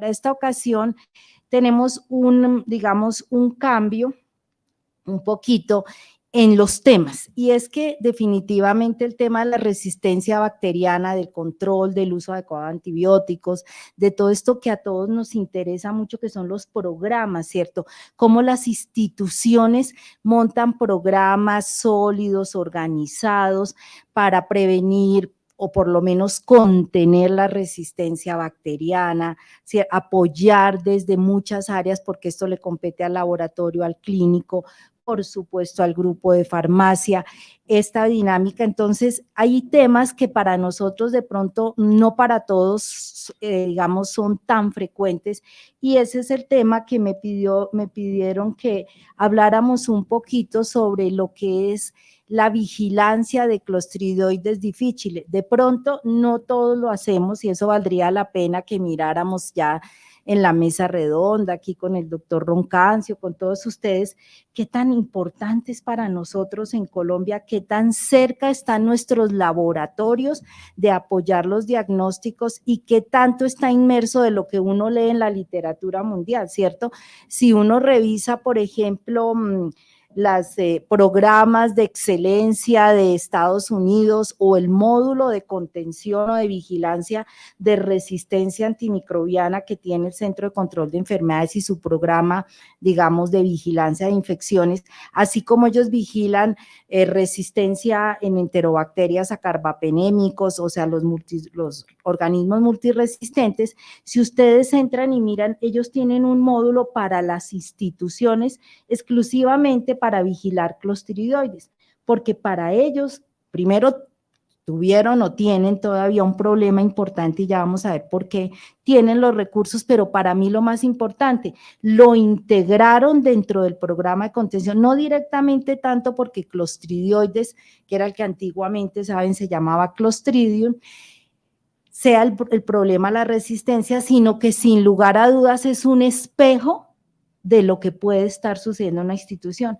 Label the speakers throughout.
Speaker 1: Para esta ocasión tenemos digamos, un cambio un poquito en los temas, y es que definitivamente el tema de la resistencia bacteriana, del control, del uso adecuado de antibióticos, de todo esto que a todos nos interesa mucho, que son los programas, ¿cierto? Cómo las instituciones montan programas sólidos, organizados, para prevenir o por lo menos contener la resistencia bacteriana, ¿sí? Apoyar desde muchas áreas, porque esto le compete al laboratorio, al clínico, por supuesto al grupo de farmacia, esta dinámica. Entonces hay temas que para nosotros de pronto, no para todos, digamos, son tan frecuentes, y ese es el tema que me pidieron que habláramos un poquito sobre lo que es la vigilancia de Clostridioides difficile. De pronto no todos lo hacemos, y eso valdría la pena que miráramos ya en la mesa redonda, aquí con el doctor Roncancio, con todos ustedes, qué tan importante es para nosotros en Colombia, qué tan cerca están nuestros laboratorios de apoyar los diagnósticos, y qué tanto está inmerso de lo que uno lee en la literatura mundial, ¿cierto? Si uno revisa, por ejemplo, los programas de excelencia de Estados Unidos, o el módulo de contención o de vigilancia de resistencia antimicrobiana que tiene el Centro de Control de Enfermedades y su programa, digamos, de vigilancia de infecciones, así como ellos vigilan resistencia en enterobacterias a carbapenémicos, o sea, los organismos multiresistentes. Si ustedes entran y miran, ellos tienen un módulo para las instituciones exclusivamente para vigilar clostridioides, porque para ellos, primero, tuvieron o tienen todavía un problema importante, y ya vamos a ver por qué, tienen los recursos, pero para mí lo más importante, lo integraron dentro del programa de contención, no directamente tanto porque Clostridioides, que era el que antiguamente, saben, se llamaba Clostridium, sea el problema la resistencia, sino que sin lugar a dudas es un espejo de lo que puede estar sucediendo en una institución.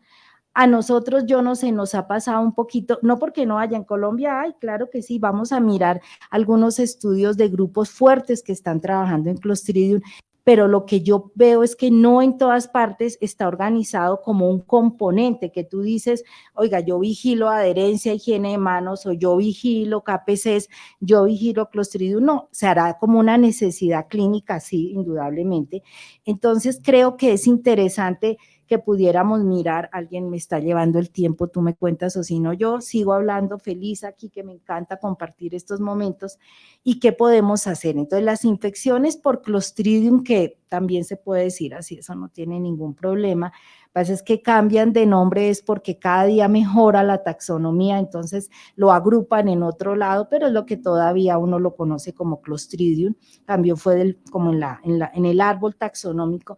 Speaker 1: A nosotros, yo no sé, nos ha pasado un poquito, no porque no haya en Colombia, hay, claro que sí, vamos a mirar algunos estudios de grupos fuertes que están trabajando en Clostridium, pero lo que yo veo es que no en todas partes está organizado como un componente, que tú dices, oiga, yo vigilo adherencia, higiene de manos, o yo vigilo KPCs, yo vigilo Clostridium, no, se hará como una necesidad clínica, sí, indudablemente. Entonces creo que es interesante que pudiéramos mirar. Alguien me está llevando el tiempo, tú me cuentas, o si no, yo sigo hablando feliz aquí, que me encanta compartir estos momentos, y qué podemos hacer. Entonces, las infecciones por Clostridium, que también se puede decir así, eso no tiene ningún problema, lo que pasa es que cambian de nombre, es porque cada día mejora la taxonomía, entonces lo agrupan en otro lado, pero es lo que todavía uno lo conoce como Clostridium, cambio fue como en el árbol taxonómico.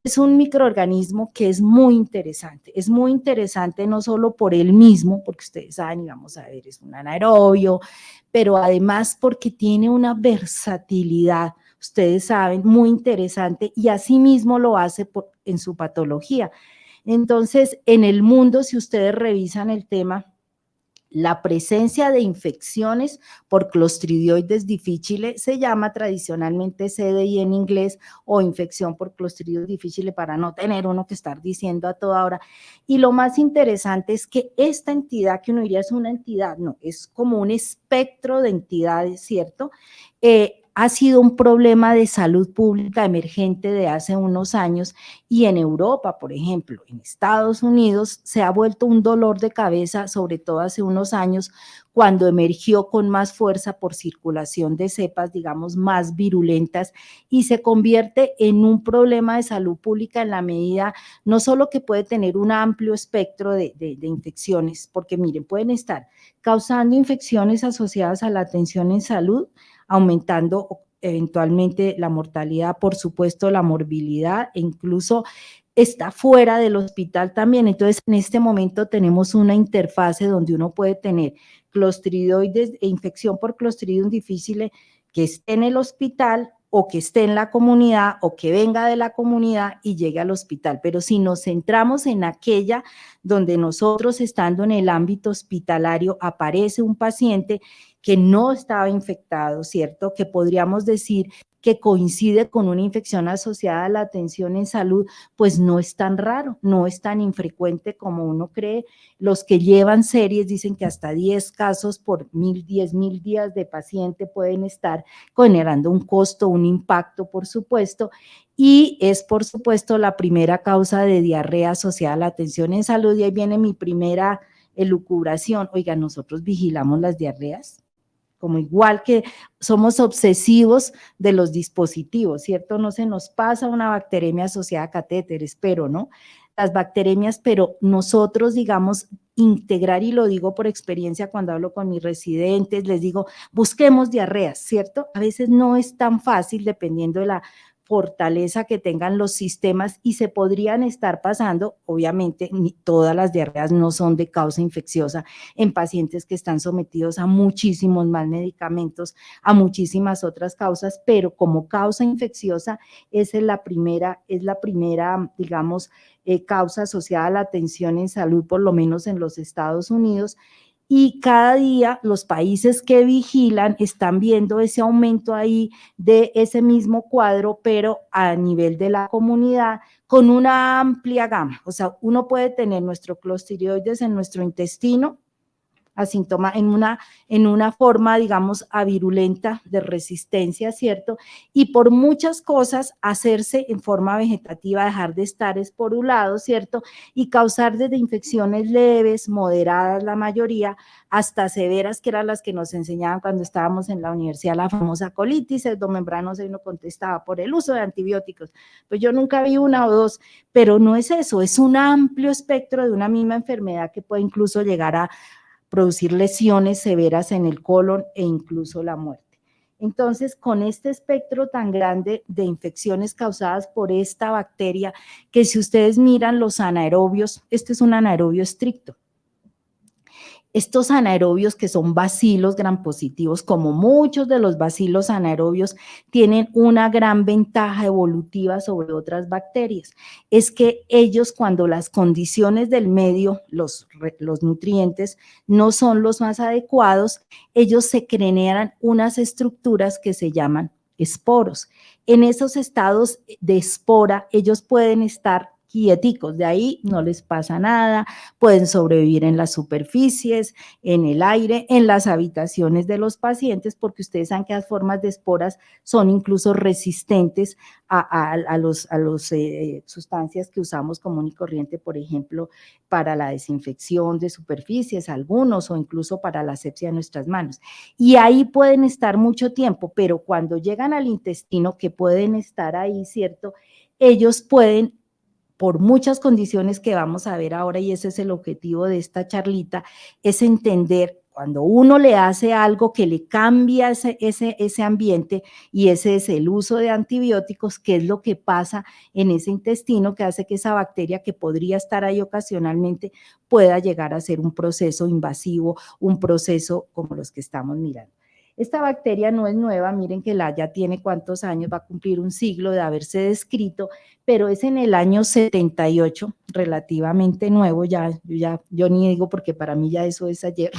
Speaker 1: Es un microorganismo que es muy interesante no solo por él mismo, porque ustedes saben, y vamos a ver, es un anaerobio, pero además porque tiene una versatilidad, ustedes saben, muy interesante, y asimismo lo hace en su patología. Entonces, en el mundo, si ustedes revisan el tema, la presencia de infecciones por Clostridioides difficile se llama tradicionalmente CDI en inglés, o infección por Clostridioides difficile, para no tener uno que estar diciendo a toda hora. Y lo más interesante es que esta entidad, que uno diría es una entidad, no, es como un espectro de entidades, ¿cierto? Ha sido un problema de salud pública emergente de hace unos años, y en Europa, por ejemplo, en Estados Unidos, se ha vuelto un dolor de cabeza, sobre todo hace unos años, cuando emergió con más fuerza por circulación de cepas, digamos, más virulentas, y se convierte en un problema de salud pública en la medida, no solo que puede tener un amplio espectro de infecciones, porque miren, pueden estar causando infecciones asociadas a la atención en salud, aumentando eventualmente la mortalidad, por supuesto la morbilidad, e incluso está fuera del hospital también. Entonces, en este momento tenemos una interfase donde uno puede tener clostridioides e infección por Clostridium difficile que esté en el hospital, o que esté en la comunidad, o que venga de la comunidad y llegue al hospital. Pero si nos centramos en aquella donde nosotros, estando en el ámbito hospitalario, aparece un paciente que no estaba infectado, ¿cierto? Que podríamos decir que coincide con una infección asociada a la atención en salud, pues no es tan raro, no es tan infrecuente como uno cree. Los que llevan series dicen que hasta 10 casos por 10.000 días de paciente pueden estar generando un costo, un impacto, por supuesto, y es, por supuesto, la primera causa de diarrea asociada a la atención en salud. Y ahí viene mi primera elucubración. Oiga, nosotros vigilamos las diarreas, como igual que somos obsesivos de los dispositivos, ¿cierto? No se nos pasa una bacteremia asociada a catéteres, pero no, las bacteremias, pero nosotros, digamos, integrar, y lo digo por experiencia cuando hablo con mis residentes, les digo, busquemos diarreas, ¿cierto? A veces no es tan fácil dependiendo de la fortaleza que tengan los sistemas y se podrían estar pasando, obviamente, todas las diarreas no son de causa infecciosa en pacientes que están sometidos a muchísimos más medicamentos, a muchísimas otras causas, pero como causa infecciosa es la primera, digamos, causa asociada a la atención en salud, por lo menos en los Estados Unidos. Y cada día los países que vigilan están viendo ese aumento ahí de ese mismo cuadro, pero a nivel de la comunidad, con una amplia gama. O sea, uno puede tener nuestro clostridoides en nuestro intestino, en una forma, digamos, avirulenta de resistencia, ¿cierto? Y por muchas cosas hacerse en forma vegetativa, dejar de estar esporulado, ¿cierto? Y causar desde infecciones leves, moderadas la mayoría, hasta severas, que eran las que nos enseñaban cuando estábamos en la universidad, la famosa colitis pseudomembranosa, y uno contestaba por el uso de antibióticos. Pues yo nunca vi una o dos, pero no es eso, es un amplio espectro de una misma enfermedad que puede incluso llegar a producir lesiones severas en el colon e incluso la muerte. Entonces, con este espectro tan grande de infecciones causadas por esta bacteria, que si ustedes miran los anaerobios, este es un anaerobio estricto. Estos anaerobios, que son bacilos gram positivos, como muchos de los bacilos anaerobios, tienen una gran ventaja evolutiva sobre otras bacterias. Es que ellos, cuando las condiciones del medio, los nutrientes, no son los más adecuados, ellos se crean unas estructuras que se llaman esporos. En esos estados de espora, ellos pueden estar quieticos, de ahí no les pasa nada, pueden sobrevivir en las superficies, en el aire, en las habitaciones de los pacientes, porque ustedes saben que las formas de esporas son incluso resistentes a los sustancias que usamos común y corriente, por ejemplo, para la desinfección de superficies, algunos, o incluso para la asepsia de nuestras manos. Y ahí pueden estar mucho tiempo, pero cuando llegan al intestino, que pueden estar ahí, ¿cierto? Ellos pueden, por muchas condiciones que vamos a ver ahora, y ese es el objetivo de esta charlita, es entender cuando uno le hace algo que le cambia ese ambiente, y ese es el uso de antibióticos, qué es lo que pasa en ese intestino que hace que esa bacteria que podría estar ahí ocasionalmente pueda llegar a ser un proceso invasivo, un proceso como los que estamos mirando. Esta bacteria no es nueva, miren que ya tiene cuántos años, va a cumplir un siglo de haberse descrito, pero es en el año 78, relativamente nuevo, yo ni digo porque para mí ya eso es ayer,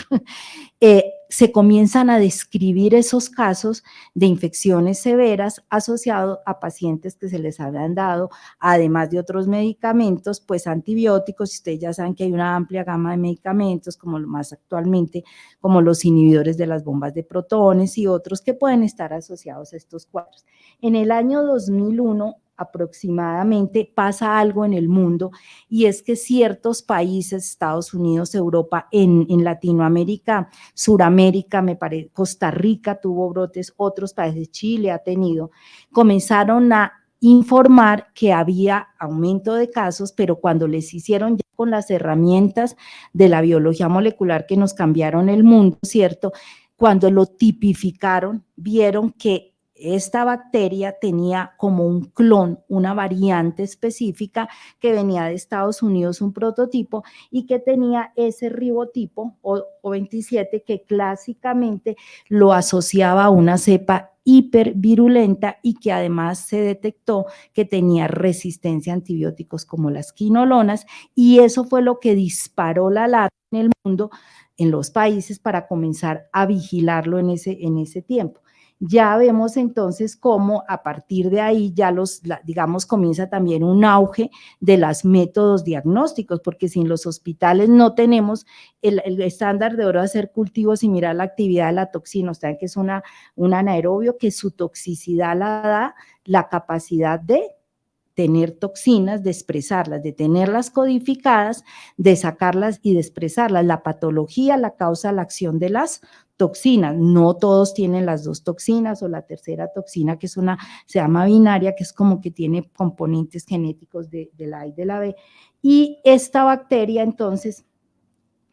Speaker 1: se comienzan a describir esos casos de infecciones severas asociados a pacientes que se les habían dado, además de otros medicamentos, pues antibióticos, y ustedes ya saben que hay una amplia gama de medicamentos, como lo más actualmente, como los inhibidores de las bombas de protones y otros que pueden estar asociados a estos cuadros. En el año 2001, aproximadamente, pasa algo en el mundo, y es que ciertos países, Estados Unidos, Europa, en Latinoamérica, Suramérica, Costa Rica tuvo brotes, otros países, Chile ha tenido, comenzaron a informar que había aumento de casos, pero cuando les hicieron ya con las herramientas de la biología molecular que nos cambiaron el mundo, ¿cierto? Cuando lo tipificaron, vieron que esta bacteria tenía como un clon, una variante específica que venía de Estados Unidos, un prototipo, y que tenía ese ribotipo O27 que clásicamente lo asociaba a una cepa hipervirulenta, y que además se detectó que tenía resistencia a antibióticos como las quinolonas, y eso fue lo que disparó la alarma en el mundo, en los países, para comenzar a vigilarlo en ese tiempo. ya vemos entonces cómo a partir de ahí ya digamos, comienza también un auge de los métodos diagnósticos, porque sin los hospitales no tenemos el estándar de oro de hacer cultivos y mirar la actividad de la toxina, o sea, que es un anaerobio que su toxicidad la da la capacidad de tener toxinas, de expresarlas, de tenerlas codificadas, de sacarlas y de expresarlas. La patología la causa la acción de las toxinas. No todos tienen las dos toxinas o la tercera toxina, que se llama binaria, que es como que tiene componentes genéticos de la A y de la B. Y esta bacteria, entonces,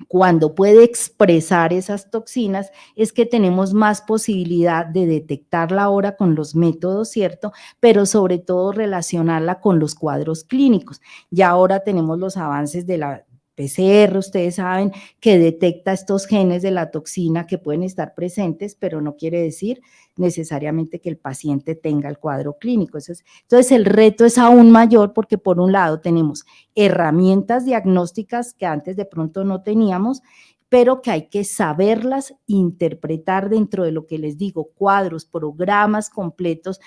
Speaker 1: cuando puede expresar esas toxinas, es que tenemos más posibilidad de detectarla ahora con los métodos, ¿cierto? Pero sobre todo relacionarla con los cuadros clínicos. Ya ahora tenemos los avances de la PCR, ustedes saben, que detecta estos genes de la toxina que pueden estar presentes, pero no quiere decir necesariamente que el paciente tenga el cuadro clínico. Entonces el reto es aún mayor porque por un lado tenemos herramientas diagnósticas que antes de pronto no teníamos, pero que hay que saberlas interpretar dentro de lo que les digo, cuadros, programas completos,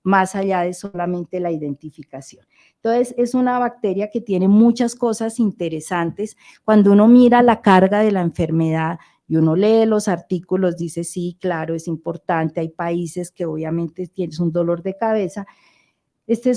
Speaker 1: más allá de solamente la identificación. Entonces, es una bacteria que tiene muchas cosas interesantes. Cuando uno mira la carga de la enfermedad y uno lee los artículos, dice, sí, claro, es importante, hay países que obviamente tienes un dolor de cabeza. Esta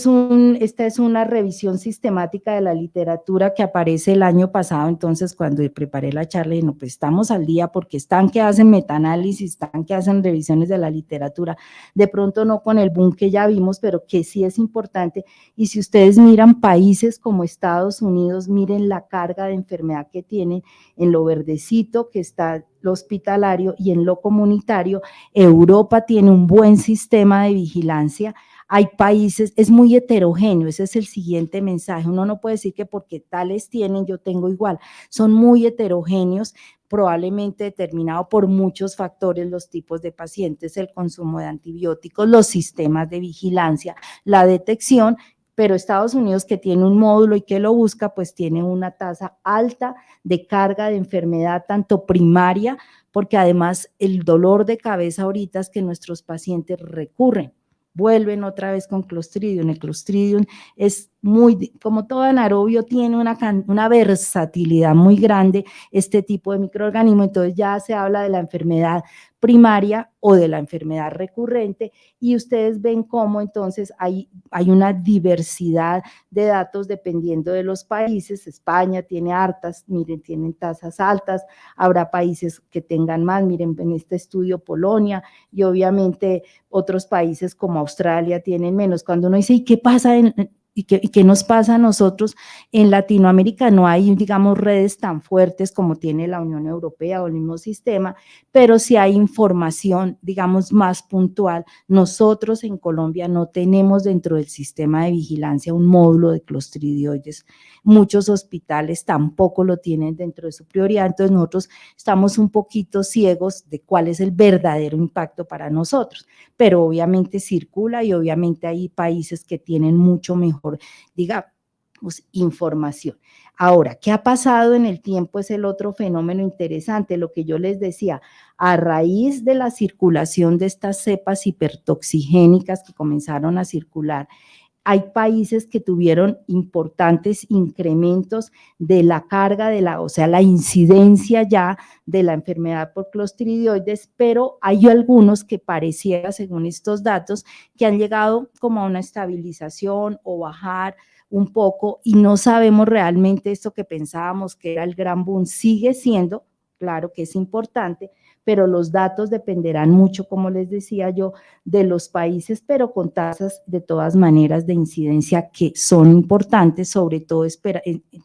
Speaker 1: es una revisión sistemática de la literatura que aparece el año pasado, entonces cuando preparé la charla, no, pues estamos al día porque están que hacen metaanálisis, están que hacen revisiones de la literatura, de pronto no con el boom que ya vimos, pero que sí es importante, y si ustedes miran países como Estados Unidos, miren la carga de enfermedad que tienen en lo verdecito que está lo hospitalario y en lo comunitario. Europa tiene un buen sistema de vigilancia. Hay países, es muy heterogéneo, ese es el siguiente mensaje. Uno no puede decir que porque tales tienen, yo tengo igual. Son muy heterogéneos, probablemente determinado por muchos factores, los tipos de pacientes, el consumo de antibióticos, los sistemas de vigilancia, la detección, pero Estados Unidos, que tiene un módulo y que lo busca, pues tiene una tasa alta de carga de enfermedad, tanto primaria, porque además el dolor de cabeza ahorita es que nuestros pacientes recurren, vuelven otra vez con Clostridium. El Clostridium es muy, como todo anaerobio, tiene una versatilidad muy grande, este tipo de microorganismo, entonces ya se habla de la enfermedad primaria o de la enfermedad recurrente, y ustedes ven cómo entonces hay una diversidad de datos dependiendo de los países. España tiene hartas, miren, tienen tasas altas, habrá países que tengan más, miren, en este estudio Polonia, y obviamente otros países como Australia tienen menos. Cuando uno dice, ¿y qué pasa ¿Y qué nos pasa a nosotros? En Latinoamérica no hay, digamos, redes tan fuertes como tiene la Unión Europea o el mismo sistema, pero sí hay información, digamos, más puntual. Nosotros en Colombia no tenemos dentro del sistema de vigilancia un módulo de clostridioides. Muchos hospitales tampoco lo tienen dentro de su prioridad, entonces nosotros estamos un poquito ciegos de cuál es el verdadero impacto para nosotros, pero obviamente circula y obviamente hay países que tienen mucho mejor, digamos, información. Ahora, ¿qué ha pasado en el tiempo? Es el otro fenómeno interesante, lo que yo les decía, a raíz de la circulación de estas cepas hipertoxigénicas que comenzaron a circular, hay países que tuvieron importantes incrementos de la carga, o sea, la incidencia ya de la enfermedad por clostridioides, pero hay algunos que pareciera, según estos datos, que han llegado como a una estabilización o bajar un poco, y no sabemos realmente esto que pensábamos que era el gran boom, sigue siendo, claro que es importante, pero los datos dependerán mucho, como les decía yo, de los países, pero con tasas de todas maneras de incidencia que son importantes, sobre todo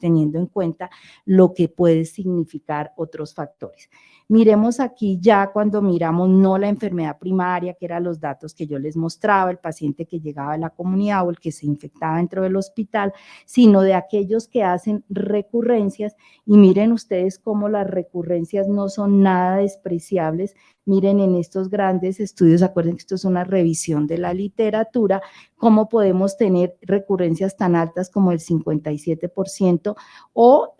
Speaker 1: teniendo en cuenta lo que puede significar otros factores. Miremos aquí ya cuando miramos no la enfermedad primaria, que eran los datos que yo les mostraba, el paciente que llegaba a la comunidad o el que se infectaba dentro del hospital, sino de aquellos que hacen recurrencias, y miren ustedes cómo las recurrencias no son nada despreciables apreciables. Miren en estos grandes estudios, acuérdense que esto es una revisión de la literatura, cómo podemos tener recurrencias tan altas como el 57% o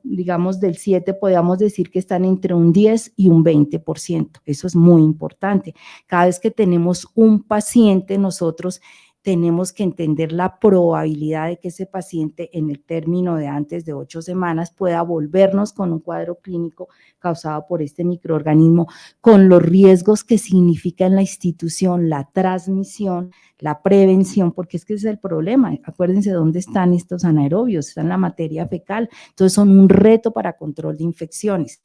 Speaker 1: digamos del 7, podríamos decir que están entre un 10 y un 20%. Eso es muy importante. Cada vez que tenemos un paciente, nosotros tenemos que entender la probabilidad de que ese paciente en el término de antes de 8 semanas pueda volvernos con un cuadro clínico causado por este microorganismo, con los riesgos que significa en la institución, la transmisión, la prevención, porque es que ese es el problema. Acuérdense dónde están estos anaerobios, están en la materia fecal, entonces son un reto para control de infecciones.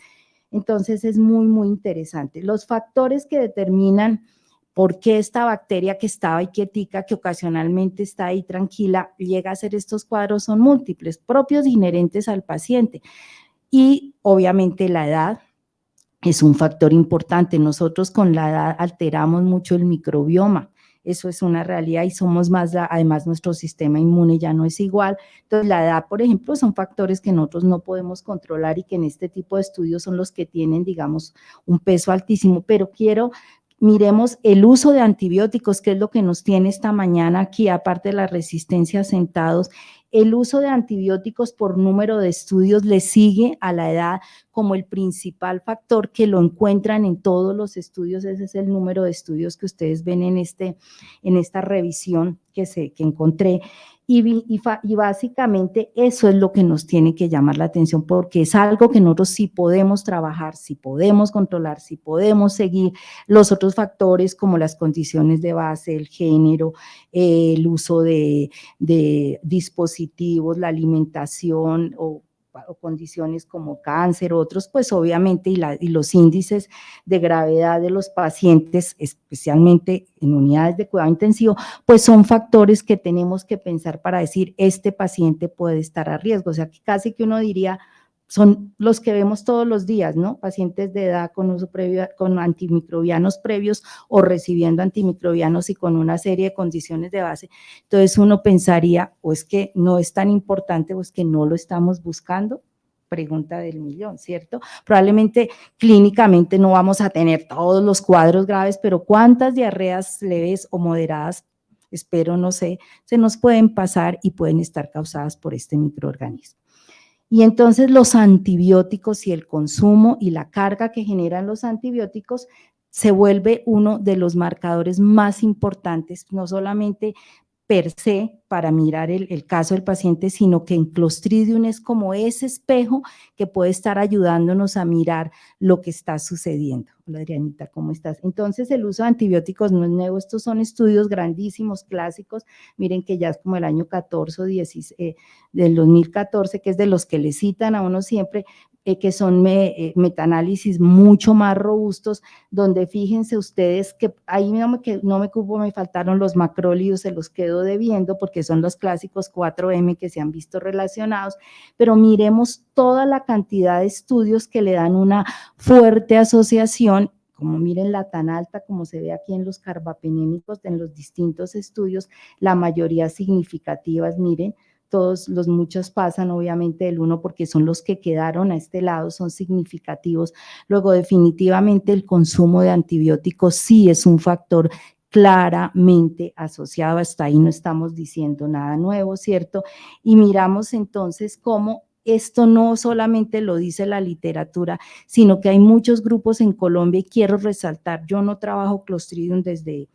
Speaker 1: Entonces es muy, muy interesante. Los factores que determinan por qué esta bacteria que estaba ahí quietica, que ocasionalmente está ahí tranquila, llega a hacer estos cuadros son múltiples, propios e inherentes al paciente. Y obviamente la edad es un factor importante. Nosotros con la edad alteramos mucho el microbioma. Eso es una realidad y somos más, además nuestro sistema inmune ya no es igual. Entonces la edad, por ejemplo, son factores que nosotros no podemos controlar y que en este tipo de estudios son los que tienen, digamos, un peso altísimo. Pero miremos el uso de antibióticos, que es lo que nos tiene esta mañana aquí, aparte de la resistencia sentados. El uso de antibióticos por número de estudios le sigue a la edad como el principal factor, que lo encuentran en todos los estudios. Ese es el número de estudios que ustedes ven en esta revisión que encontré. Y básicamente eso es lo que nos tiene que llamar la atención, porque es algo que nosotros sí podemos trabajar, sí podemos controlar, sí podemos seguir. Los otros factores como las condiciones de base, el género, el uso de dispositivos, la alimentación o condiciones como cáncer, otros, pues obviamente, y los índices de gravedad de los pacientes, especialmente en unidades de cuidado intensivo, pues son factores que tenemos que pensar para decir, este paciente puede estar a riesgo. O sea, que casi que uno diría, son los que vemos todos los días, ¿no? Pacientes de edad con uso previo, con antimicrobianos previos o recibiendo antimicrobianos y con una serie de condiciones de base. Entonces uno pensaría, o es que no es tan importante, o es que no lo estamos buscando. Pregunta del millón, ¿cierto? Probablemente clínicamente no vamos a tener todos los cuadros graves, pero ¿cuántas diarreas leves o moderadas, espero, no sé, se nos pueden pasar y pueden estar causadas por este microorganismo? Y entonces los antibióticos y el consumo y la carga que generan los antibióticos se vuelve uno de los marcadores más importantes, no solamente per se para mirar el caso del paciente, sino que en Clostridium es como ese espejo que puede estar ayudándonos a mirar lo que está sucediendo. Hola Adrianita, ¿cómo estás? Entonces el uso de antibióticos no es nuevo, estos son estudios grandísimos, clásicos, miren que ya es como el año 14 o 16, del 2014, que es de los que le citan a uno siempre, que son metaanálisis mucho más robustos, donde fíjense ustedes que ahí no me faltaron los macrólidos, se los quedo debiendo porque son los clásicos 4M que se han visto relacionados, pero miremos toda la cantidad de estudios que le dan una fuerte asociación, como miren la tan alta como se ve aquí en los carbapenémicos, en los distintos estudios, la mayoría significativas, miren, muchos pasan obviamente del 1 porque son los que quedaron a este lado, son significativos. Luego definitivamente el consumo de antibióticos sí es un factor claramente asociado, hasta ahí no estamos diciendo nada nuevo, ¿cierto? Y miramos entonces cómo esto no solamente lo dice la literatura, sino que hay muchos grupos en Colombia y quiero resaltar, yo no trabajo Clostridium desde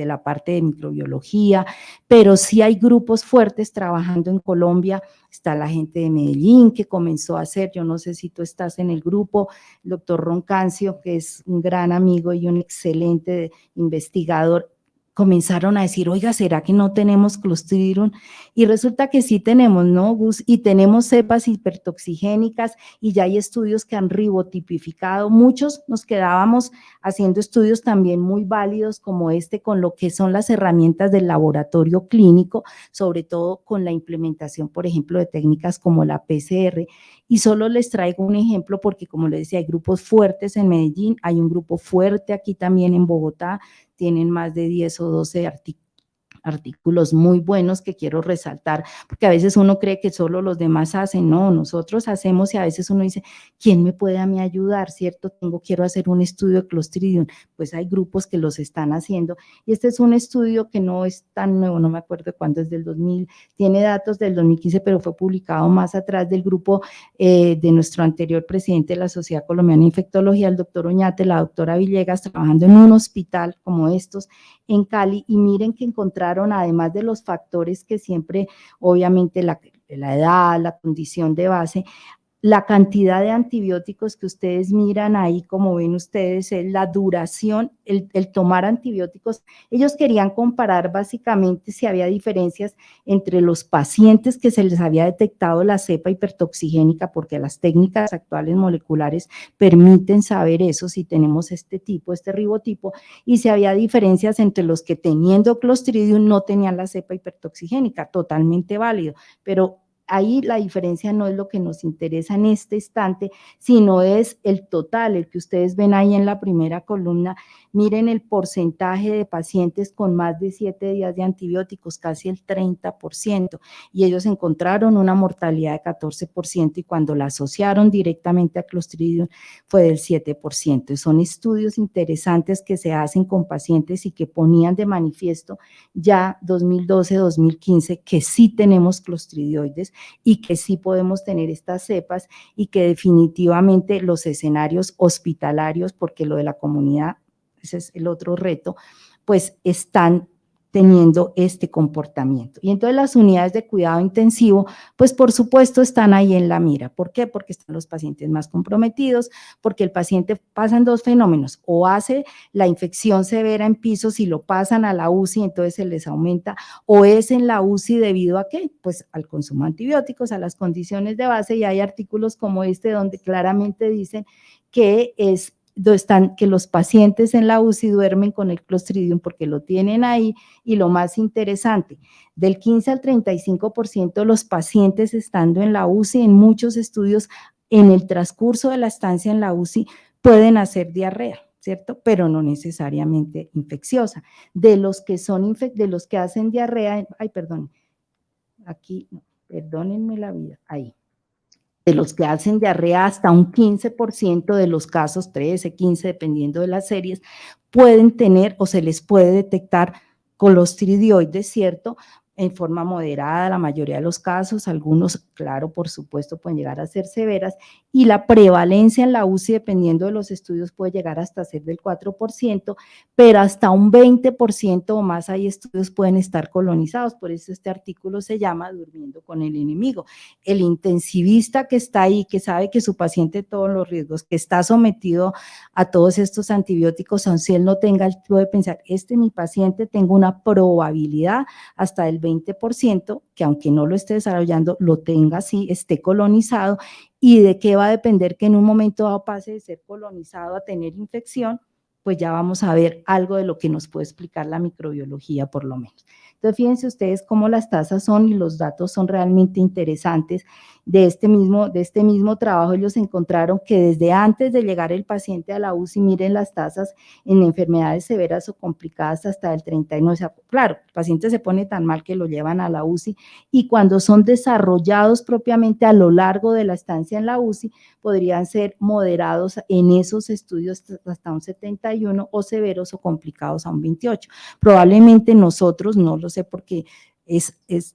Speaker 1: la parte de microbiología, pero sí hay grupos fuertes trabajando en Colombia. Está la gente de Medellín que comenzó a hacer, yo no sé si tú estás en el grupo, el doctor Roncancio, que es un gran amigo y un excelente investigador, comenzaron a decir, oiga, ¿será que no tenemos Clostridium? Y resulta que sí tenemos, ¿no, Gus? Y tenemos cepas hipertoxigénicas y ya hay estudios que han ribotipificado. Muchos nos quedábamos haciendo estudios también muy válidos como este con lo que son las herramientas del laboratorio clínico, sobre todo con la implementación, por ejemplo, de técnicas como la PCR. Y solo les traigo un ejemplo porque, como les decía, hay grupos fuertes en Medellín, hay un grupo fuerte aquí también en Bogotá, tienen más de 10 o 12 artículos muy buenos que quiero resaltar, porque a veces uno cree que solo los demás hacen, no, nosotros hacemos y a veces uno dice, ¿quién me puede a mí ayudar, cierto? Quiero hacer un estudio de Clostridium, pues hay grupos que los están haciendo, y este es un estudio que no es tan nuevo, no me acuerdo cuándo, es del 2000, tiene datos del 2015, pero fue publicado más atrás del grupo de nuestro anterior presidente de la Sociedad Colombiana de Infectología, el doctor Oñate, la doctora Villegas, trabajando en un hospital como estos en Cali, y miren que encontraron, además de los factores que siempre, obviamente la edad, la condición de base, la cantidad de antibióticos que ustedes miran ahí, como ven ustedes, es la duración, el tomar antibióticos. Ellos querían comparar básicamente si había diferencias entre los pacientes que se les había detectado la cepa hipertoxigénica, porque las técnicas actuales moleculares permiten saber eso, si tenemos este ribotipo, y si había diferencias entre los que teniendo Clostridium no tenían la cepa hipertoxigénica, totalmente válido, pero ahí la diferencia no es lo que nos interesa en este instante, sino es el total, el que ustedes ven ahí en la primera columna. Miren el porcentaje de pacientes con más de 7 días de antibióticos, casi el 30%, y ellos encontraron una mortalidad de 14%, y cuando la asociaron directamente a Clostridium fue del 7%. Y son estudios interesantes que se hacen con pacientes y que ponían de manifiesto ya 2012, 2015, que sí tenemos clostridioides y que sí podemos tener estas cepas, y que definitivamente los escenarios hospitalarios, porque lo de la comunidad, ese es el otro reto, pues están teniendo este comportamiento. Y entonces las unidades de cuidado intensivo, pues por supuesto están ahí en la mira. ¿Por qué? Porque están los pacientes más comprometidos, porque el paciente pasan dos fenómenos, o hace la infección severa en pisos y lo pasan a la UCI, entonces se les aumenta, o es en la UCI debido a ¿qué? Pues al consumo de antibióticos, a las condiciones de base, y hay artículos como este donde claramente dicen que que los pacientes en la UCI duermen con el Clostridium porque lo tienen ahí, y lo más interesante, del 15 al 35% de los pacientes estando en la UCI, en muchos estudios, en el transcurso de la estancia en la UCI, pueden hacer diarrea, ¿cierto? Pero no necesariamente infecciosa. De los que hacen diarrea, ay, perdón, aquí, no, perdónenme la vida, ahí. De los que hacen diarrea, hasta un 15% de los casos, 13, 15, dependiendo de las series, pueden tener o se les puede detectar clostridioides, ¿cierto? En forma moderada, la mayoría de los casos, algunos, claro, por supuesto, pueden llegar a ser severas, y la prevalencia en la UCI, dependiendo de los estudios, puede llegar hasta ser del 4%, pero hasta un 20% o más hay estudios pueden estar colonizados. Por eso este artículo se llama Durmiendo con el enemigo. El intensivista que está ahí, que sabe que su paciente todos los riesgos, que está sometido a todos estos antibióticos, aun si él no tenga, él puede pensar, mi paciente tengo una probabilidad hasta del 20%, que aunque no lo esté desarrollando, lo tenga así, esté colonizado, y de qué va a depender que en un momento dado pase de ser colonizado a tener infección, pues ya vamos a ver algo de lo que nos puede explicar la microbiología por lo menos. Entonces, fíjense ustedes cómo las tasas son y los datos son realmente interesantes. De este mismo trabajo, ellos encontraron que desde antes de llegar el paciente a la UCI, miren las tasas en enfermedades severas o complicadas hasta el 39, o sea, claro, el paciente se pone tan mal que lo llevan a la UCI, y cuando son desarrollados propiamente a lo largo de la estancia en la UCI, podrían ser moderados en esos estudios hasta un 71, o severos o complicados a un 28. Probablemente nosotros, no lo sé porque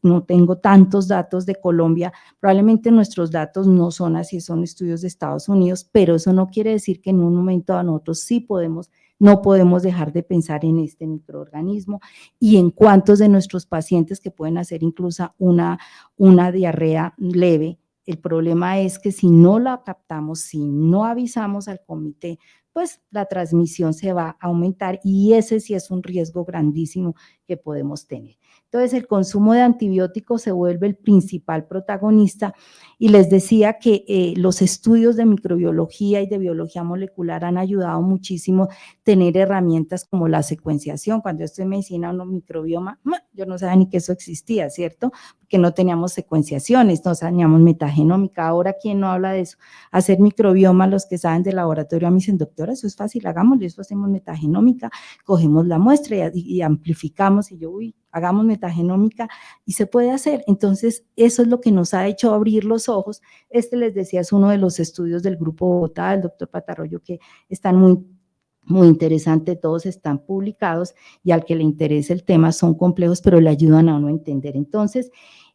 Speaker 1: no tengo tantos datos de Colombia, probablemente nuestros datos no son así, son estudios de Estados Unidos, pero eso no quiere decir que en un momento a nosotros sí no podemos dejar de pensar en este microorganismo y en cuántos de nuestros pacientes que pueden hacer incluso una diarrea leve. El problema es que si no la captamos, si no avisamos al comité, pues la transmisión se va a aumentar, y ese sí es un riesgo grandísimo que podemos tener. Entonces, el consumo de antibióticos se vuelve el principal protagonista, y les decía que los estudios de microbiología y de biología molecular han ayudado muchísimo a tener herramientas como la secuenciación. Cuando yo estoy en medicina o microbioma, yo no sabía ni que eso existía, ¿cierto? porque no teníamos secuenciaciones, no teníamos metagenómica. Ahora, ¿quién no habla de eso? Hacer microbioma, los que saben de laboratorio a mí dicen, doctora, eso es fácil, hagámoslo, eso hacemos metagenómica, cogemos la muestra y amplificamos, y yo, uy, hagamos metagenómica, y se puede hacer. Entonces, eso es lo que nos ha hecho abrir los ojos. Les decía, es uno de los estudios del Grupo Bogotá, del doctor Patarroyo, que están muy interesante, todos están publicados, y al que le interese el tema son complejos, pero le ayudan a uno a entender. Entonces,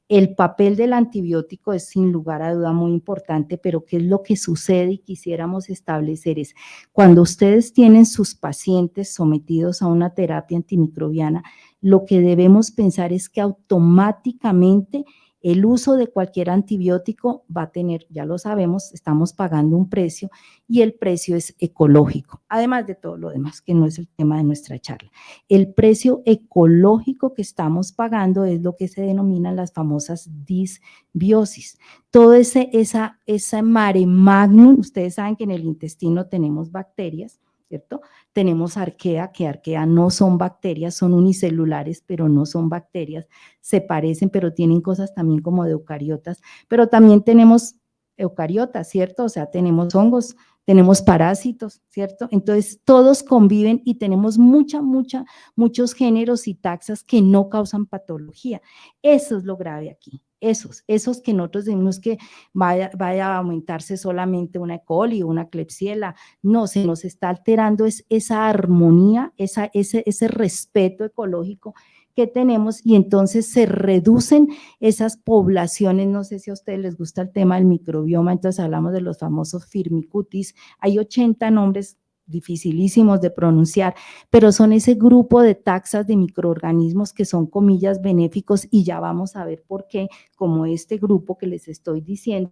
Speaker 1: el papel del antibiótico es sin lugar a duda muy importante, pero ¿qué es lo que sucede y quisiéramos establecer? Es cuando ustedes tienen sus pacientes sometidos a una terapia antimicrobiana, lo que debemos pensar es que automáticamente el uso de cualquier antibiótico va a tener, ya lo sabemos, estamos pagando un precio, y el precio es ecológico, además de todo lo demás, que no es el tema de nuestra charla. El precio ecológico que estamos pagando es lo que se denominan las famosas disbiosis. Todo ese mare magnum, ustedes saben que en el intestino tenemos bacterias, ¿cierto? Tenemos arquea, que arquea no son bacterias, son unicelulares, pero no son bacterias, se parecen, pero tienen cosas también como de eucariotas, pero también tenemos eucariotas, ¿cierto? O sea, tenemos hongos, tenemos parásitos, ¿cierto? Entonces, todos conviven y tenemos muchos géneros y taxas que no causan patología. Eso es lo grave aquí. Esos que nosotros decimos que vaya a aumentarse solamente una E. coli o una Klebsiella, no, se nos está alterando esa armonía, ese respeto ecológico que tenemos, y entonces se reducen esas poblaciones. No sé si a ustedes les gusta el tema del microbioma, entonces hablamos de los famosos Firmicutes, hay 80 nombres dificilísimos de pronunciar, pero son ese grupo de taxas de microorganismos que son, comillas, benéficos, y ya vamos a ver por qué, como este grupo que les estoy diciendo.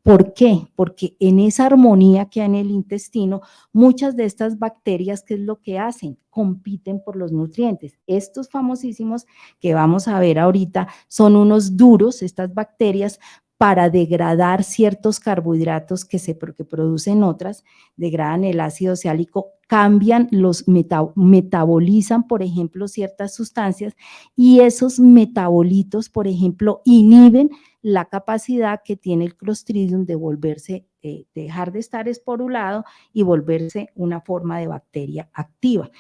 Speaker 1: ¿Por qué? Porque en esa armonía que hay en el intestino, muchas de estas bacterias, ¿qué es lo que hacen? Compiten por los nutrientes. Estos famosísimos que vamos a ver ahorita son unos duros, estas bacterias, para degradar ciertos carbohidratos que producen otras, degradan el ácido oxálico, cambian metabolizan, por ejemplo, ciertas sustancias, y esos metabolitos, por ejemplo, inhiben la capacidad que tiene el Clostridium de volverse, dejar de estar esporulado y volverse una forma de bacteria activa.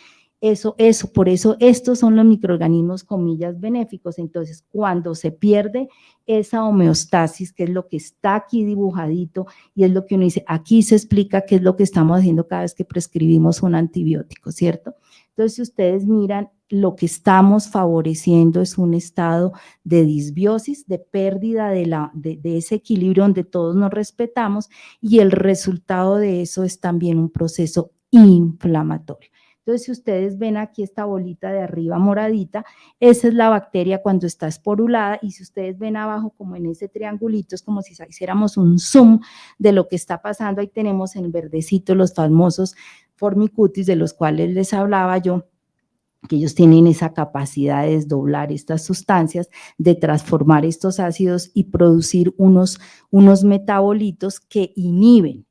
Speaker 1: Por eso estos son los microorganismos, comillas, benéficos. Entonces, cuando se pierde esa homeostasis, que es lo que está aquí dibujadito, y es lo que uno dice, aquí se explica qué es lo que estamos haciendo cada vez que prescribimos un antibiótico, ¿cierto? Entonces, si ustedes miran, lo que estamos favoreciendo es un estado de disbiosis, de pérdida de ese equilibrio donde todos nos respetamos, y el resultado de eso es también un proceso inflamatorio. Entonces, si ustedes ven aquí esta bolita de arriba moradita, esa es la bacteria cuando está esporulada, y si ustedes ven abajo como en ese triangulito, es como si hiciéramos un zoom de lo que está pasando. Ahí tenemos en verdecito los famosos Firmicutes, de los cuales les hablaba yo, que ellos tienen esa capacidad de desdoblar estas sustancias, de transformar estos ácidos y producir unos metabolitos que inhiben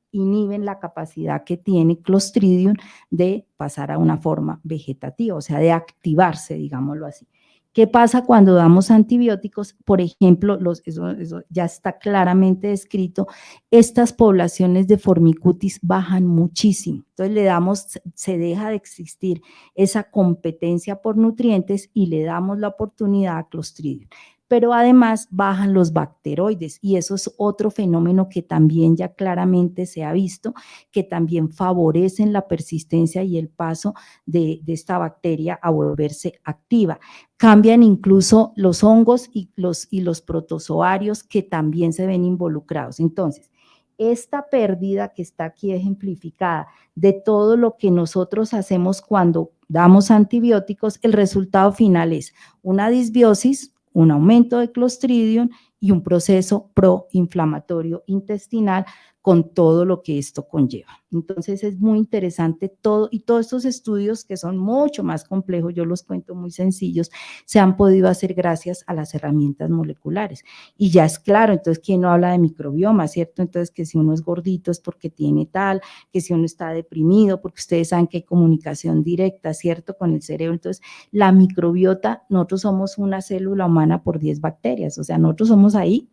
Speaker 1: la capacidad que tiene Clostridium de pasar a una forma vegetativa, o sea, de activarse, digámoslo así. ¿Qué pasa cuando damos antibióticos? Por ejemplo, eso ya está claramente descrito, estas poblaciones de Firmicutes bajan muchísimo. Entonces se deja de existir esa competencia por nutrientes y le damos la oportunidad a Clostridium. Pero además bajan los bacteroides, y eso es otro fenómeno que también ya claramente se ha visto, que también favorecen la persistencia y el paso de esta bacteria a volverse activa. Cambian incluso los hongos y los protozoarios, que también se ven involucrados. Entonces, esta pérdida que está aquí ejemplificada de todo lo que nosotros hacemos cuando damos antibióticos, el resultado final es una disbiosis, un aumento de Clostridium y un proceso proinflamatorio intestinal con todo lo que esto conlleva. Entonces es muy interesante todo, y todos estos estudios que son mucho más complejos, yo los cuento muy sencillos, se han podido hacer gracias a las herramientas moleculares. Y ya es claro, entonces, ¿quién no habla de microbioma, cierto? Entonces, que si uno es gordito es porque tiene tal, que si uno está deprimido, porque ustedes saben que hay comunicación directa, ¿cierto? Con el cerebro. Entonces, la microbiota, nosotros somos una célula humana por 10 bacterias, o sea, nosotros somos ahí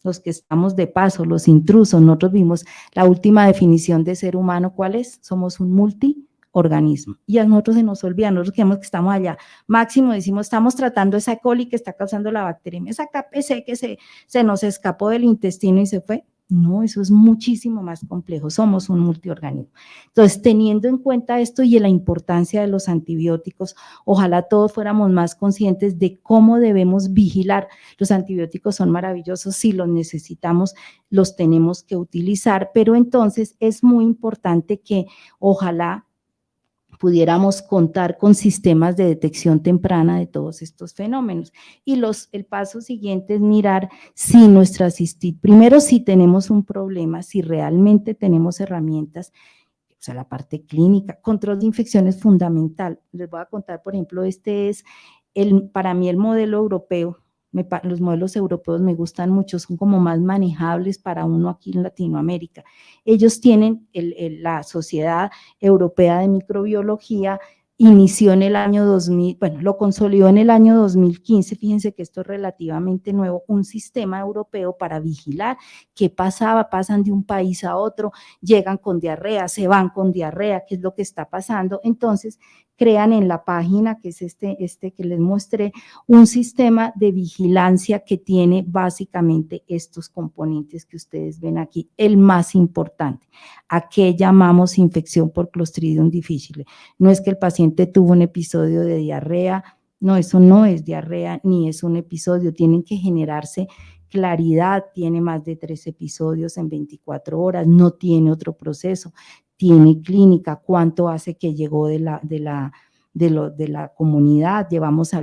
Speaker 1: los que estamos de paso, los intrusos. Nosotros vimos la última definición de ser humano, ¿cuál es? Somos un multiorganismo. Y a nosotros se nos olvida, nosotros creemos que estamos allá. Máximo decimos, estamos tratando esa E. coli que está causando la bacteria, esa KPC que se nos escapó del intestino y se fue. No, eso es muchísimo más complejo, somos un multiorganismo. Entonces, teniendo en cuenta esto y la importancia de los antibióticos, ojalá todos fuéramos más conscientes de cómo debemos vigilar. Los antibióticos son maravillosos, si los necesitamos, los tenemos que utilizar, pero entonces es muy importante que ojalá pudiéramos contar con sistemas de detección temprana de todos estos fenómenos. Y el paso siguiente es mirar si primero si tenemos un problema, si realmente tenemos herramientas, o sea, la parte clínica, control de infección es fundamental. Les voy a contar, por ejemplo, este es para mí el modelo europeo. Los modelos europeos me gustan mucho, son como más manejables para uno aquí en Latinoamérica. Ellos tienen la Sociedad Europea de Microbiología, inició en el año 2000, bueno, lo consolidó en el año 2015, fíjense que esto es relativamente nuevo, un sistema europeo para vigilar qué pasaba, pasan de un país a otro, llegan con diarrea, se van con diarrea, qué es lo que está pasando. Entonces crean en la página, que es este que les mostré, un sistema de vigilancia que tiene básicamente estos componentes que ustedes ven aquí, el más importante, ¿a qué llamamos infección por Clostridium difficile? No es que el paciente tuvo un episodio de diarrea, no, eso no es diarrea ni es un episodio, tienen que generarse claridad, tiene más de 3 episodios en 24 horas, no tiene otro proceso, tiene clínica, cuánto hace que llegó de la comunidad,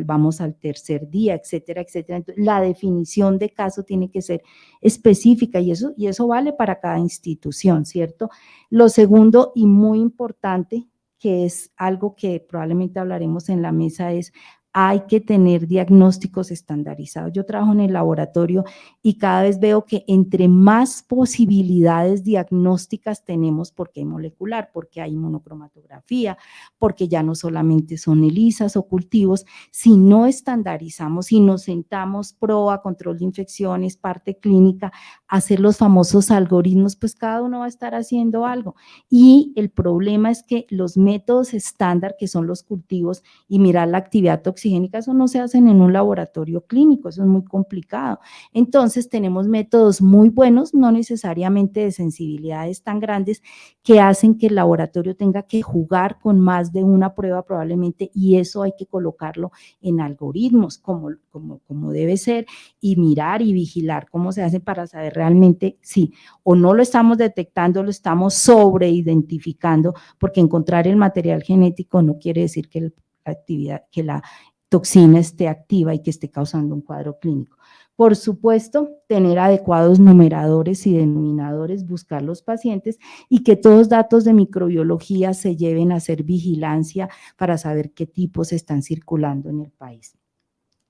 Speaker 1: vamos al tercer día, etcétera, etcétera. Entonces, la definición de caso tiene que ser específica y eso vale para cada institución, ¿cierto? Lo segundo y muy importante, que es algo que probablemente hablaremos en la mesa, es hay que tener diagnósticos estandarizados. Yo trabajo en el laboratorio y cada vez veo que entre más posibilidades diagnósticas tenemos, porque hay molecular, porque hay monocromatografía, porque ya no solamente son ELISAs o cultivos, si no estandarizamos, si nos sentamos, PROA, control de infecciones, parte clínica, hacer los famosos algoritmos, pues cada uno va a estar haciendo algo. Y el problema es que los métodos estándar, que son los cultivos, y mirar la actividad toxigénica, eso no se hacen en un laboratorio clínico, eso es muy complicado. Entonces tenemos métodos muy buenos, no necesariamente de sensibilidades tan grandes, que hacen que el laboratorio tenga que jugar con más de una prueba probablemente, y eso hay que colocarlo en algoritmos como debe ser, y mirar y vigilar cómo se hace para saber realmente si o no lo estamos detectando, lo estamos sobreidentificando, porque encontrar el material genético no quiere decir que la toxina esté activa y que esté causando un cuadro clínico. Por supuesto, tener adecuados numeradores y denominadores, buscar los pacientes y que todos datos de microbiología se lleven a hacer vigilancia para saber qué tipos están circulando en el país.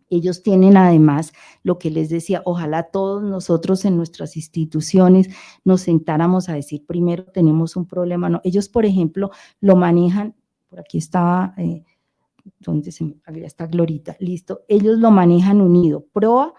Speaker 1: Ellos tienen además, lo que les decía, ojalá todos nosotros en nuestras instituciones nos sentáramos a decir, primero tenemos un problema, no. Ellos, por ejemplo, lo manejan, por aquí estaba, donde había esta Glorita, listo, ellos lo manejan unido, PROA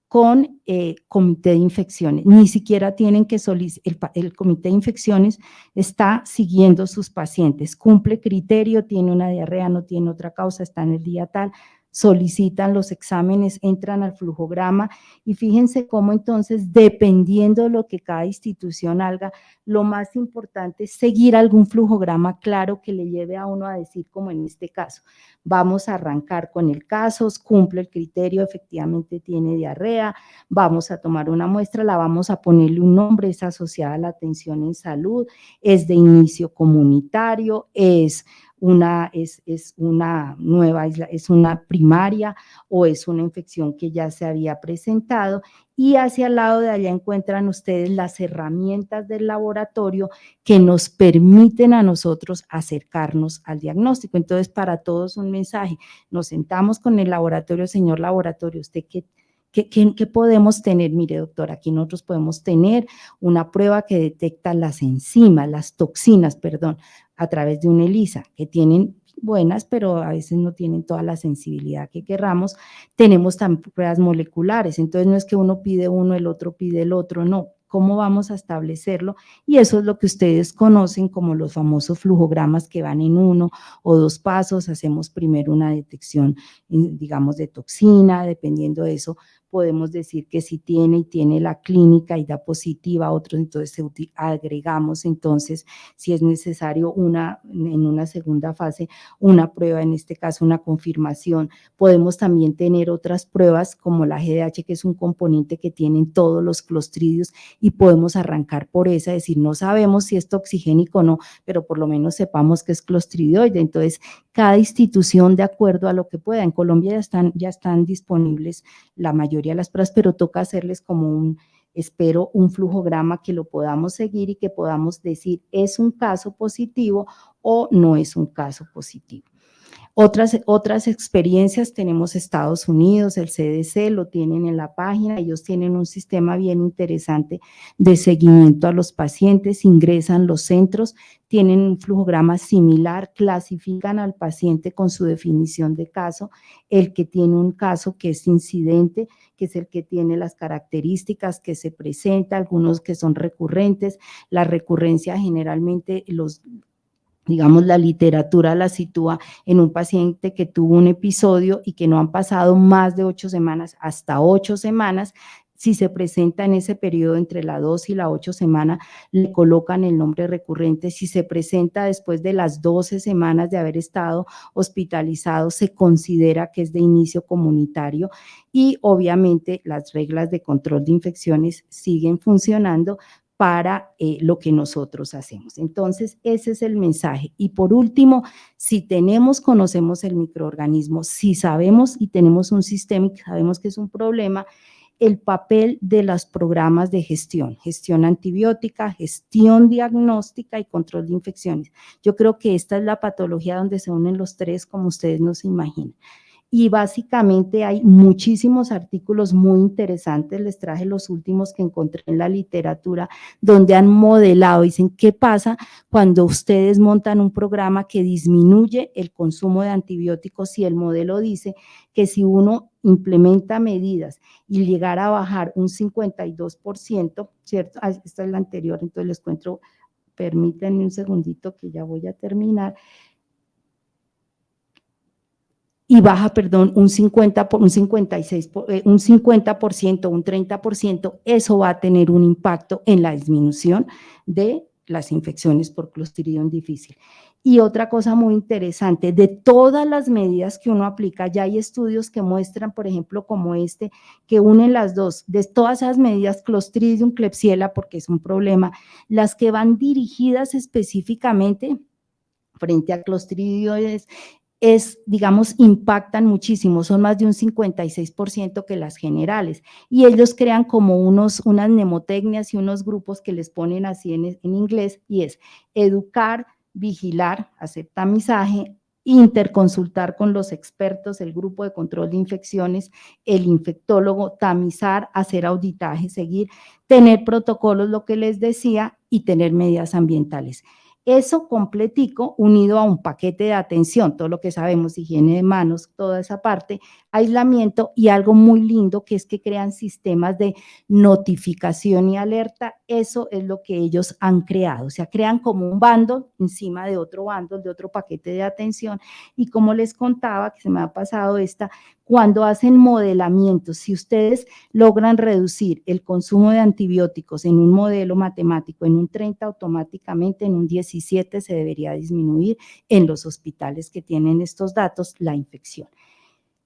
Speaker 1: con comité de infecciones, ni siquiera tienen que solicitar, el comité de infecciones está siguiendo sus pacientes, cumple criterio, tiene una diarrea, no tiene otra causa, está en el día tal, solicitan los exámenes, entran al flujograma y fíjense cómo entonces, dependiendo de lo que cada institución haga, lo más importante es seguir algún flujograma claro que le lleve a uno a decir, como en este caso, vamos a arrancar con el caso, cumple el criterio, efectivamente tiene diarrea, vamos a tomar una muestra, la vamos a ponerle un nombre, es asociada a la atención en salud, es de inicio comunitario, es es una nueva, es una primaria o es una infección que ya se había presentado, y hacia el lado de allá encuentran ustedes las herramientas del laboratorio que nos permiten a nosotros acercarnos al diagnóstico. Entonces, para todos un mensaje, nos sentamos con el laboratorio, señor laboratorio, ¿usted qué podemos tener? Mire, doctor, aquí nosotros podemos tener una prueba que detecta las enzimas, las toxinas, perdón, a través de un ELISA, que tienen buenas, pero a veces no tienen toda la sensibilidad que querramos. Tenemos también pruebas moleculares, entonces no es que uno pide uno, el otro pide el otro, no. ¿Cómo vamos a establecerlo? Y eso es lo que ustedes conocen como los famosos flujogramas que van en 1 o 2 pasos. Hacemos primero una detección, digamos, de toxina, dependiendo de eso, podemos decir que si tiene y tiene la clínica y da positiva a otros, entonces agregamos entonces, si es necesario, en una segunda fase, una prueba, en este caso una confirmación. Podemos también tener otras pruebas como la GDH, que es un componente que tienen todos los clostridios, y podemos arrancar por esa, decir, no sabemos si es toxigénico o no, pero por lo menos sepamos que es clostridioide. Entonces, cada institución de acuerdo a lo que pueda. En Colombia ya están disponibles la mayoría de las pruebas, pero toca hacerles como espero un flujograma que lo podamos seguir y que podamos decir, ¿es un caso positivo o no es un caso positivo? Otras experiencias, tenemos Estados Unidos, el CDC, lo tienen en la página, ellos tienen un sistema bien interesante de seguimiento a los pacientes, ingresan los centros, tienen un flujograma similar, clasifican al paciente con su definición de caso, el que tiene un caso que es incidente, que es el que tiene las características que se presenta, algunos que son recurrentes, la recurrencia generalmente digamos, la literatura la sitúa en un paciente que tuvo un episodio y que no han pasado más de 8 semanas, hasta 8 semanas, si se presenta en ese periodo entre la 2 y la 8 semanas, le colocan el nombre recurrente. Si se presenta después de las 12 semanas de haber estado hospitalizado, se considera que es de inicio comunitario, y obviamente las reglas de control de infecciones siguen funcionando para lo que nosotros hacemos. Entonces, ese es el mensaje. Y por último, si conocemos el microorganismo, si sabemos y tenemos un sistema y sabemos que es un problema, el papel de los programas de gestión antibiótica, gestión diagnóstica y control de infecciones. Yo creo que esta es la patología donde se unen los tres, como ustedes no se imaginan. Y básicamente hay muchísimos artículos muy interesantes, les traje los últimos que encontré en la literatura, donde han modelado, dicen, ¿qué pasa cuando ustedes montan un programa que disminuye el consumo de antibióticos? Si el modelo dice que si uno implementa medidas y llegara a bajar un 52%, ¿cierto? Esta es la anterior, entonces les cuento, permítanme un segundito que ya voy a terminar. Y baja, perdón, un 50%, un 30%, eso va a tener un impacto en la disminución de las infecciones por Clostridium difficile. Y otra cosa muy interesante, de todas las medidas que uno aplica, ya hay estudios que muestran, por ejemplo, como este, que unen las dos, de todas esas medidas, Clostridium, Klebsiella, porque es un problema, las que van dirigidas específicamente frente a Clostridioides, digamos, impactan muchísimo, son más de un 56% que las generales, y ellos crean como unas mnemotecnias y unos grupos que les ponen así en inglés, y es educar, vigilar, hacer tamizaje, interconsultar con los expertos, el grupo de control de infecciones, el infectólogo, tamizar, hacer auditaje, seguir, tener protocolos, lo que les decía, y tener medidas ambientales. Eso completico, unido a un paquete de atención, todo lo que sabemos, higiene de manos, toda esa parte, aislamiento, y algo muy lindo que es que crean sistemas de notificación y alerta. Eso es lo que ellos han creado, o sea, crean como un bando encima de otro bando, de otro paquete de atención. Y como les contaba, que se me ha pasado cuando hacen modelamientos, si ustedes logran reducir el consumo de antibióticos en un modelo matemático en un 30, automáticamente en un 17 se debería disminuir en los hospitales que tienen estos datos la infección.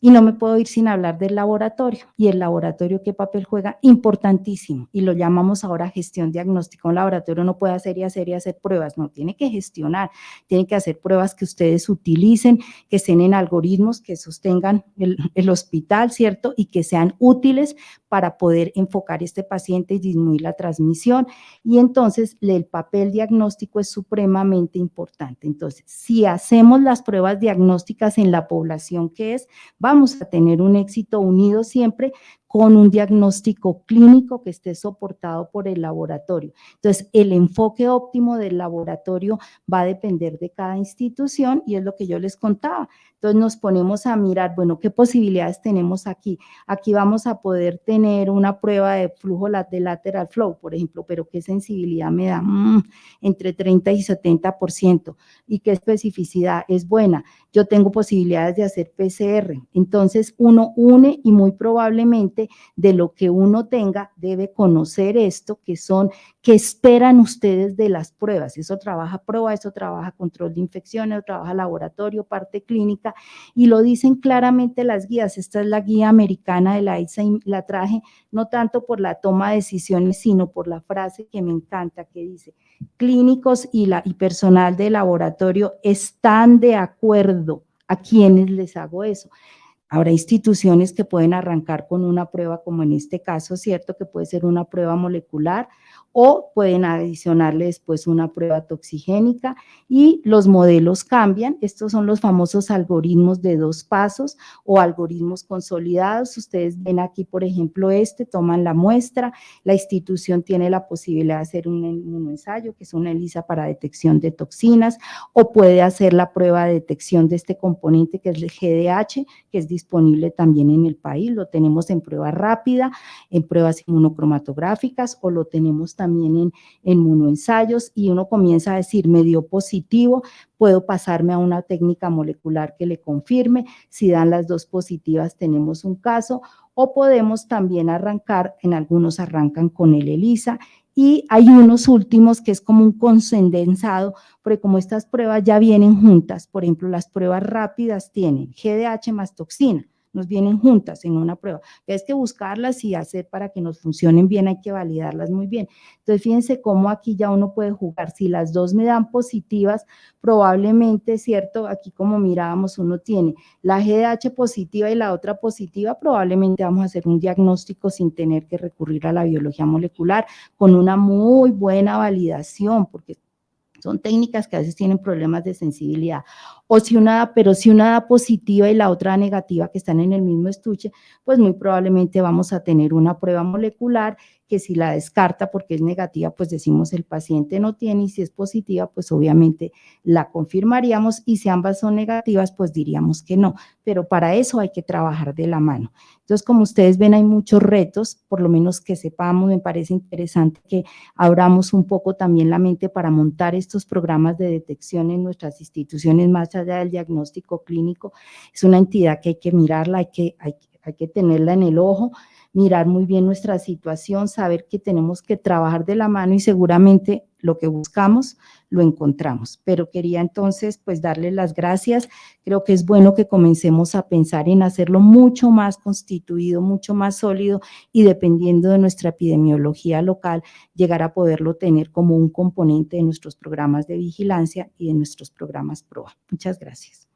Speaker 1: Y no me puedo ir sin hablar del laboratorio. ¿Y el laboratorio qué papel juega? Importantísimo. Y lo llamamos ahora gestión diagnóstica. Un laboratorio no puede hacer y hacer y hacer pruebas, no, tiene que gestionar, tiene que hacer pruebas que ustedes utilicen, que estén en algoritmos que sostengan el hospital, ¿cierto? Y que sean útiles para poder enfocar este paciente y disminuir la transmisión. Y entonces el papel diagnóstico es supremamente importante. Entonces, si hacemos las pruebas diagnósticas en la población que es, vamos a tener un éxito unido siempre con un diagnóstico clínico que esté soportado por el laboratorio. Entonces, el enfoque óptimo del laboratorio va a depender de cada institución y es lo que yo les contaba. Entonces, nos ponemos a mirar, bueno, ¿qué posibilidades tenemos aquí? Aquí vamos a poder tener una prueba de flujo de lateral flow, por ejemplo, pero ¿qué sensibilidad me da? Entre 30 y 70%. ¿Y qué especificidad? Es buena. Yo tengo posibilidades de hacer PCR. Entonces, uno une y muy probablemente de lo que uno tenga debe conocer esto, que son, ¿qué esperan ustedes de las pruebas? Eso trabaja prueba, eso trabaja control de infecciones, eso trabaja laboratorio, parte clínica, y lo dicen claramente las guías. Esta es la guía americana de la ISA y la traje no tanto por la toma de decisiones, sino por la frase que me encanta, que dice, clínicos y personal de laboratorio están de acuerdo. ¿A quiénes les hago eso? Habrá instituciones que pueden arrancar con una prueba, como en este caso, ¿cierto? Que puede ser una prueba molecular o pueden adicionarle después una prueba toxigénica y los modelos cambian. Estos son los famosos algoritmos de 2 pasos o algoritmos consolidados. Ustedes ven aquí, por ejemplo, toman la muestra, la institución tiene la posibilidad de hacer un ensayo, que es una ELISA para detección de toxinas, o puede hacer la prueba de detección de este componente que es el GDH, que es disponible también en el país, lo tenemos en prueba rápida, en pruebas inmunocromatográficas o lo tenemos también en monoensayos y uno comienza a decir, me dio positivo, puedo pasarme a una técnica molecular que le confirme, si dan las 2 positivas tenemos un caso o podemos también arrancar, en algunos arrancan con el ELISA y hay unos últimos que es como un condensado, porque como estas pruebas ya vienen juntas, por ejemplo, las pruebas rápidas tienen GDH más toxina, nos vienen juntas en una prueba. Es que buscarlas y hacer para que nos funcionen bien, hay que validarlas muy bien. Entonces, fíjense cómo aquí ya uno puede jugar. Si las 2 me dan positivas, probablemente, ¿cierto? Aquí como mirábamos, uno tiene la GDH positiva y la otra positiva, probablemente vamos a hacer un diagnóstico sin tener que recurrir a la biología molecular, con una muy buena validación, porque son técnicas que a veces tienen problemas de sensibilidad. O si pero si una da positiva y la otra da negativa, que están en el mismo estuche, pues muy probablemente vamos a tener una prueba molecular que si la descarta porque es negativa, pues decimos el paciente no tiene, y si es positiva, pues obviamente la confirmaríamos, y si ambas son negativas, pues diríamos que no, pero para eso hay que trabajar de la mano. Entonces, como ustedes ven, hay muchos retos, por lo menos que sepamos, me parece interesante que abramos un poco también la mente para montar estos programas de detección en nuestras instituciones, más allá del diagnóstico clínico. Es una entidad que hay que mirarla, hay que tenerla en el ojo, mirar muy bien nuestra situación, saber que tenemos que trabajar de la mano y seguramente lo que buscamos lo encontramos. Pero quería entonces pues darles las gracias. Creo que es bueno que comencemos a pensar en hacerlo mucho más constituido, mucho más sólido y dependiendo de nuestra epidemiología local, llegar a poderlo tener como un componente de nuestros programas de vigilancia y de nuestros programas PROA. Muchas gracias.